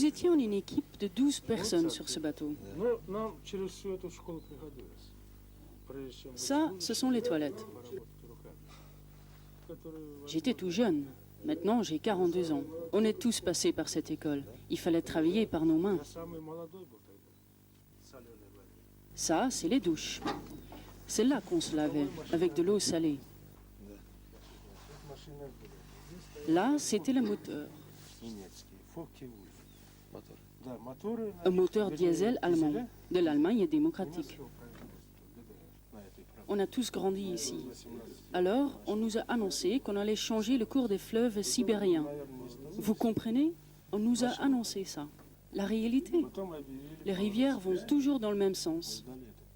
Nous étions une équipe de 12 personnes sur ce bateau. Ça, ce sont les toilettes. J'étais tout jeune. Maintenant, j'ai 42 ans. On est tous passés par cette école. Il fallait travailler par nos mains. Ça, c'est les douches. C'est là qu'on se lavait, avec de l'eau salée. Là, c'était le moteur. Un moteur diesel allemand, de l'Allemagne démocratique. On a tous grandi ici. Alors, on nous a annoncé qu'on allait changer le cours des fleuves sibériens. Vous comprenez? On nous a annoncé ça. La réalité. Les rivières vont toujours dans le même sens.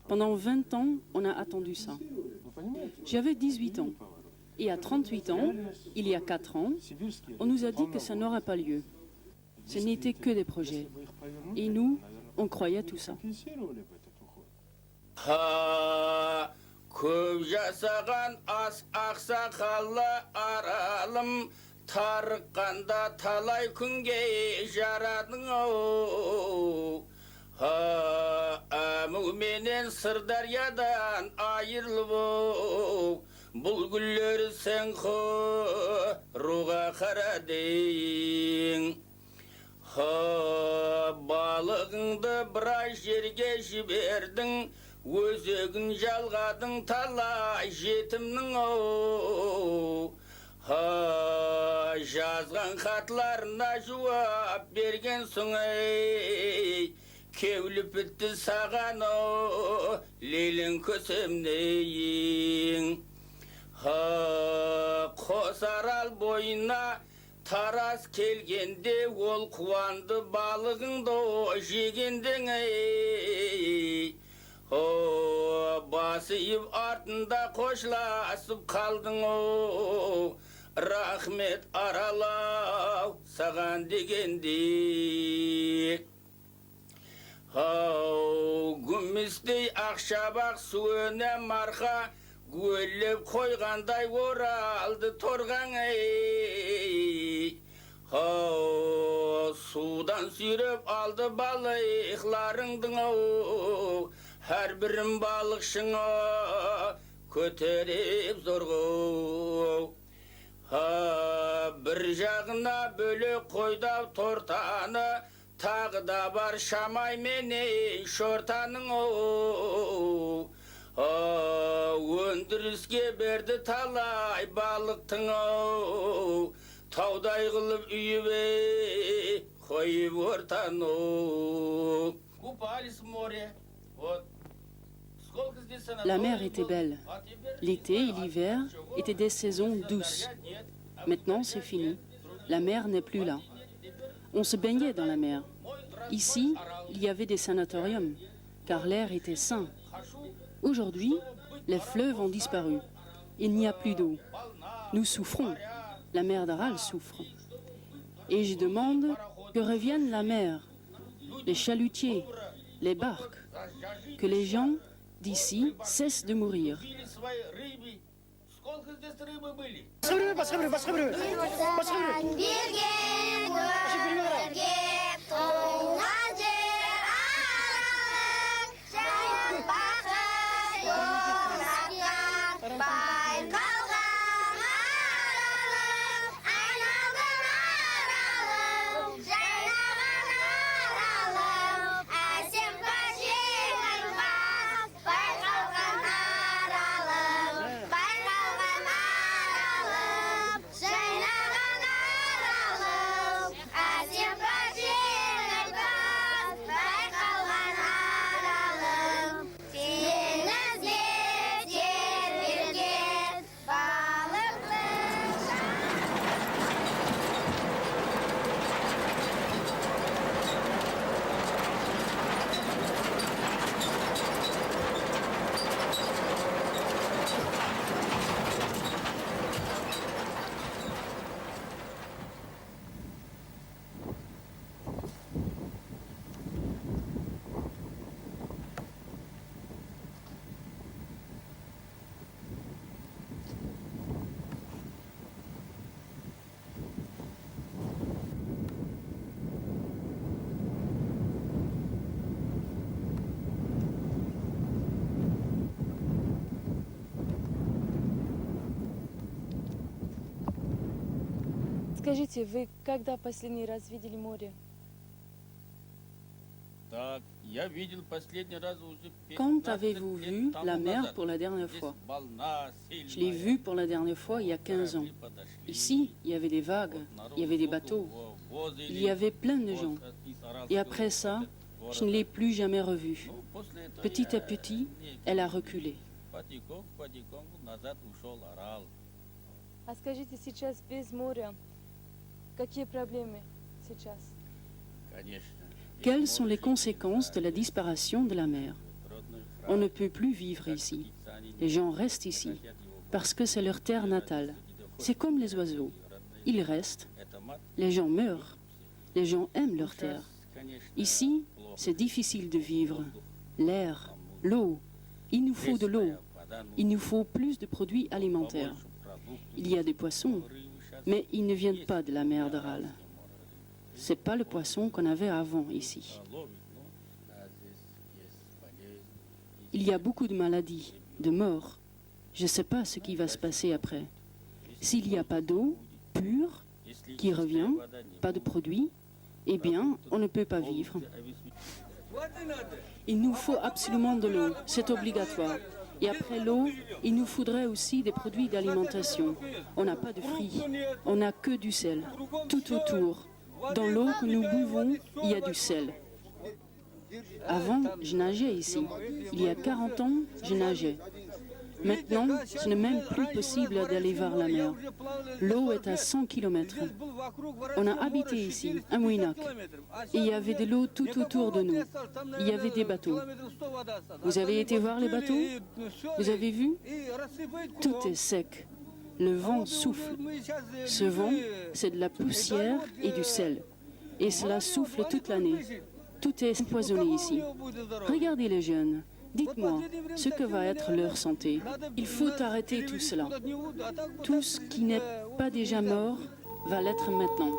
Pendant 20 ans, on a attendu ça. J'avais 18 ans. Et à 38 ans, il y a 4 ans, on nous a dit que ça n'aurait pas lieu. Ce n'était que des projets. Et nous, on croyait tout ça. Көп жасаған ақсақалы аралым тарыққанда талай күнге жарадың-ау. Әмуменен Сырдариядан айырылып бұл гүллер сен руға қарадың. Балығыңды біраз жерге жібердің, өзегін жалғадың талай жетімнің-ау. Жазған хатларына жауап берген соң кеуліп бітті саған лейлің көсемнейін. Қосарал бойына тарас келгенде ол қуанды балығыңды жегендің. Басып артында қошласып қалдың. Рахмет аралау саған дегенде. Күмістей ақшабақ суына марқа гөліп қойғандай оралды торғаң. Судан сүйреп алды балықларыңдың. Her birim balıkşına köterip zorgu. Bir жағына bölük koydav tortanı, tağı da var şamay meni şortanın. Öndürüske berdi talay balıktın. Tavday kılıp üyüve koyup ortanı. Kupались в море. La mer était belle. L'été et l'hiver étaient des saisons douces. Maintenant, c'est fini. La mer n'est plus là. On se baignait dans la mer. Ici, il y avait des sanatoriums, car l'air était sain. Aujourd'hui, les fleuves ont disparu. Il n'y a plus d'eau. Nous souffrons. La mer d'Aral souffre. Et je demande que revienne la mer, les chalutiers, les barques, que les gens d'ici cessent de mourir. Скажите, вы когда последний раз видели море? Так, я видел последний раз уже Quand 15 avez-vous лет vu тому la mer назад. pour la dernière Здесь fois? волна Je l'ai сильная, vue pour la dernière fois il y a 15 ans. корабли подошли, Ici, il y avait des vagues, вот народ il y avait des сколько bateaux, возили, il y avait plein de вот gens. из Аральского Et après ça, города. je ne l'ai plus jamais revue. Ну, после этого Petit я à petit, не- elle a reculé. потихоньку назад ушел Арал. А скажите, сейчас без моря, какие проблемы сейчас? Конечно. Quelles sont les conséquences de la disparition de la mer? On ne peut plus vivre ici. Les gens restent ici parce que c'est leur terre natale. C'est comme les oiseaux. Ils restent, les gens meurent, les gens aiment leur terre. Ici, c'est difficile de vivre. L'air, l'eau, il nous faut de l'eau, il nous faut plus de produits alimentaires. Il y a des poissons, mais ils ne viennent pas de la mer d'Aral. C'est pas le poisson qu'on avait avant ici. Il y a beaucoup de maladies, de morts. Je ne sais pas ce qui va se passer après. S'il n'y a pas d'eau pure qui revient, pas de produits, eh bien, on ne peut pas vivre. Il nous faut absolument de l'eau, c'est obligatoire. Et après l'eau, il nous faudrait aussi des produits d'alimentation. On n'a pas de fruits, on n'a que du sel, tout autour. Dans l'eau que nous buvons, il y a du sel. Avant, je nageais ici. Il y a 40 ans, je nageais. Maintenant, ce n'est même plus possible d'aller vers la mer. L'eau est à 100 km. On a habité ici, à Mouinak, et il y avait de l'eau tout autour de nous. Il y avait des bateaux. Vous avez été voir les bateaux? Vous avez vu? Tout est sec. Le vent souffle. Ce vent, c'est de la poussière et du sel. Et cela souffle toute l'année. Tout est empoisonné ici. Regardez les jeunes. Dites-moi ce que va être leur santé. Il faut arrêter tout cela. Tout ce qui n'est pas déjà mort va l'être maintenant.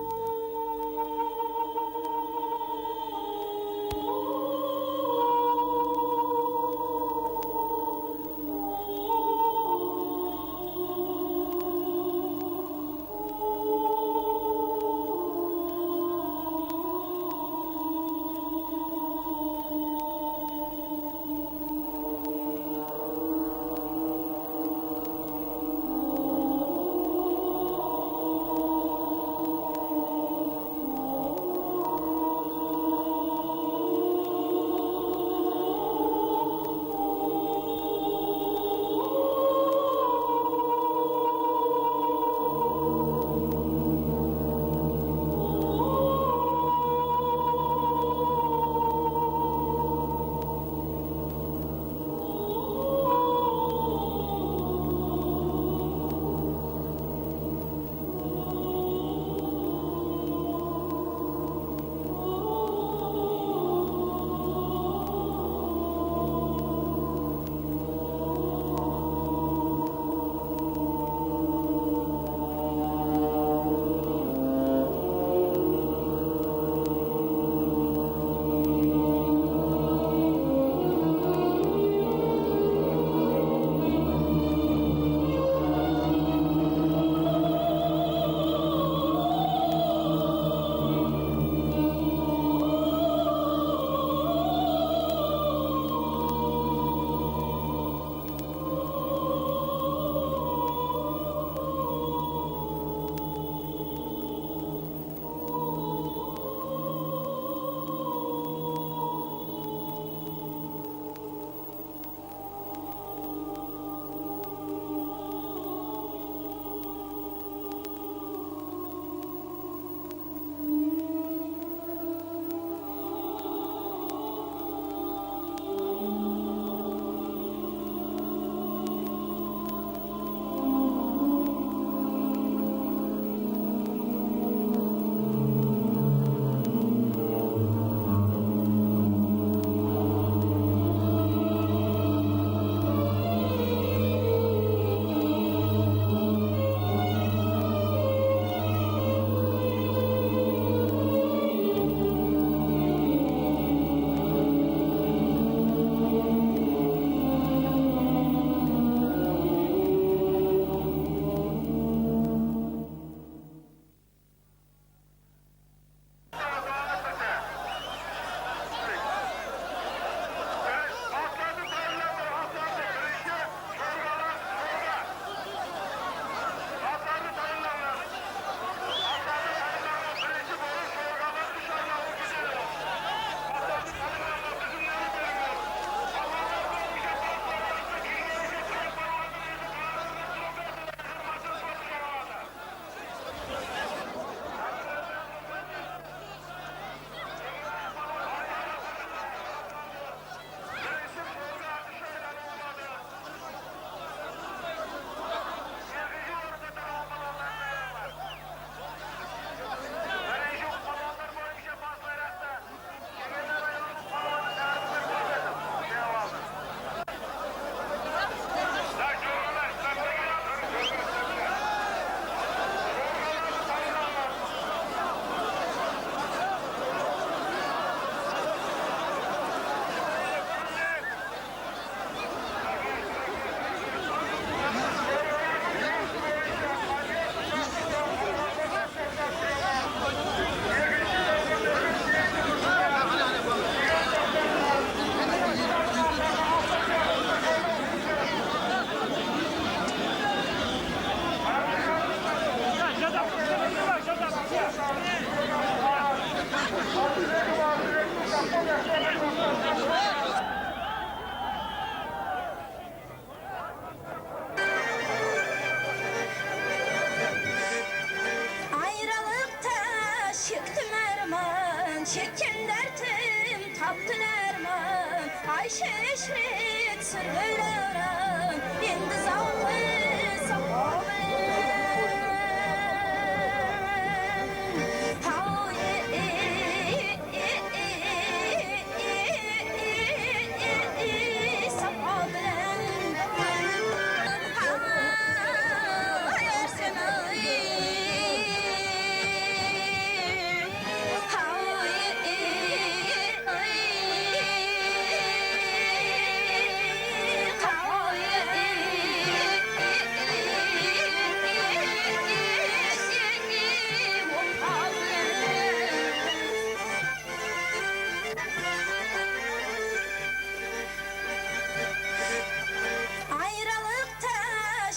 Ayrılıkta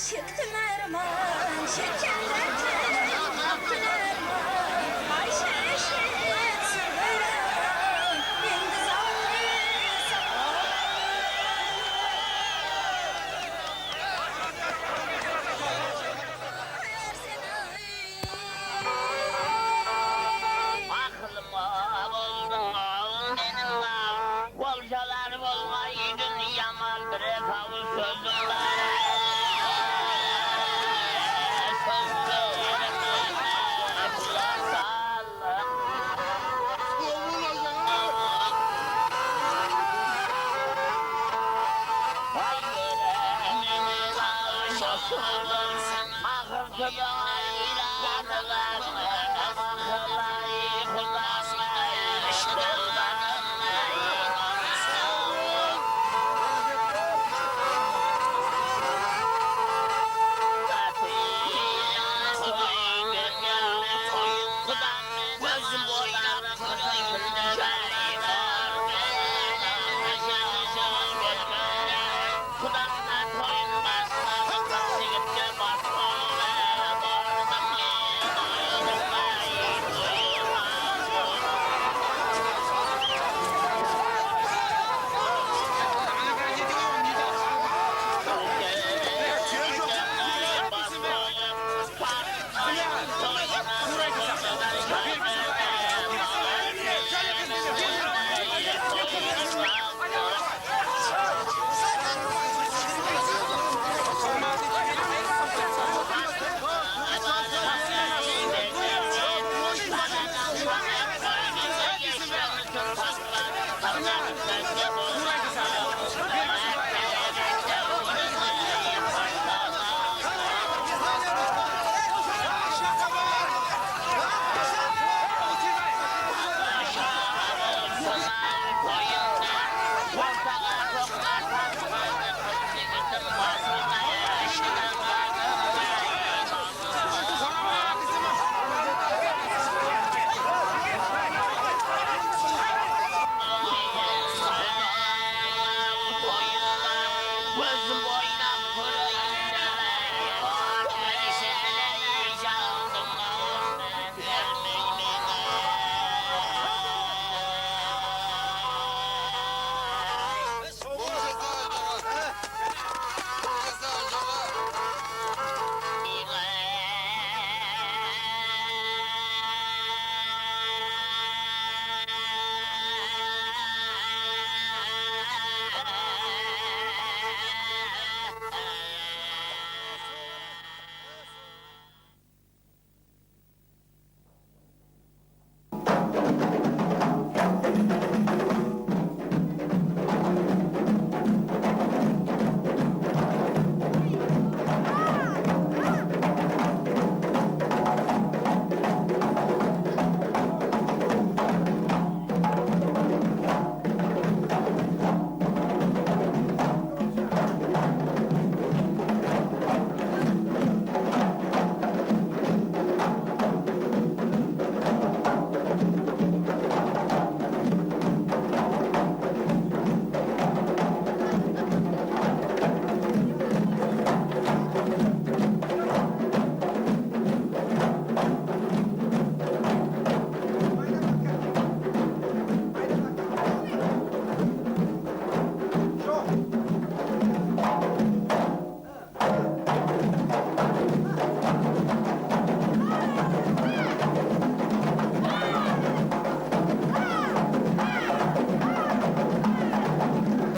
çıktım erman, şekerlerle kaptın erman. Ayşe eşit sırlarım, şimdi Aklıma buldun benim ağ. Bolcalar bolmaydın yaman bir kavuz sözüm var. Sözlerime kulak salla. Vay veremimin aşasıdır. Ahırtı bana ilanılar. Akıllayı kullanmayı işte ulanmayı. Thank you.